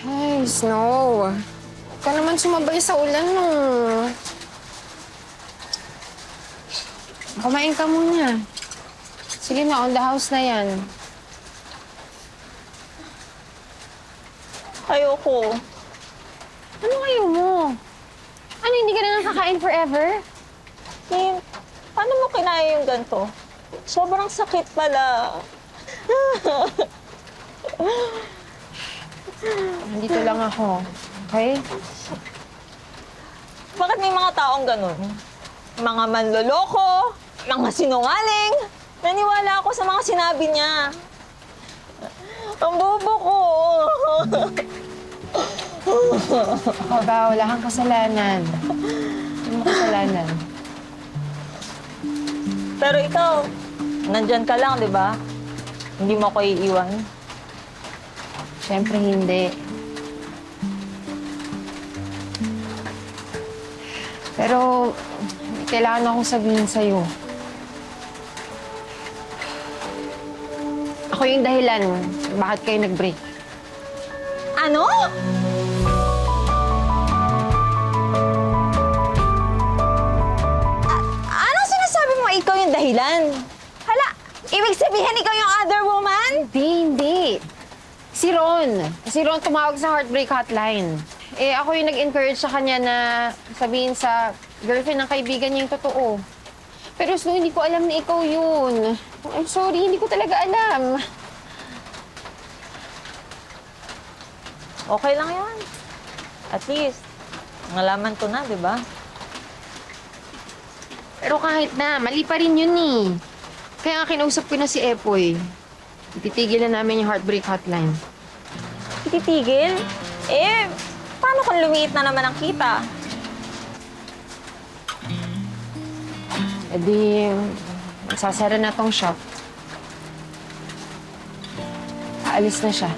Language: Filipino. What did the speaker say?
Ay, Snow. Huwag ka naman sumabay sa ulan, no. Kumain ka muna. Sige na, on the house na yan. Ayoko. Ano kayo mo? Ano, hindi ka na nakakain forever? Kim, paano mo kinaya yung ganito? Sobrang sakit pala. Nandito lang ako. Okay? Bakit may mga taong ganun? Mga manloloko, mga sinungaling. Naniwala ako sa mga sinabi niya. Ang bobo ko. Ako ba, wala kang kasalanan. Hindi mo kasalanan. Pero ikaw, nandyan ka lang, di ba? Hindi mo ako iiwan. Siyempre hindi. Pero, may kailangan akong sabihin sa'yo. Ako yung dahilan bakit kayo nag-break. Ano? Anong sinasabi mo ikaw yung dahilan? Hala, ibig sabihin ikaw yung other woman? Hindi. Si Ron. Si Ron tumawag sa Heartbreak Hotline. Eh, ako yung nag-encourage sa kanya na sabihin sa girlfriend ng kaibigan niya yung totoo. Pero Snow, hindi ko alam na ikaw yun. I'm sorry, hindi ko talaga alam. Okay lang yan. At least, nalaman ko na, di ba? Pero kahit na, mali pa rin yun eh. Kaya nga kinausap ko na si Epoy. Ititigil na namin yung Heartbreak Hotline. Titigil? Eh, paano kung lumiit na naman ang kita? E di, sasara na tong shop. Aalis na siya.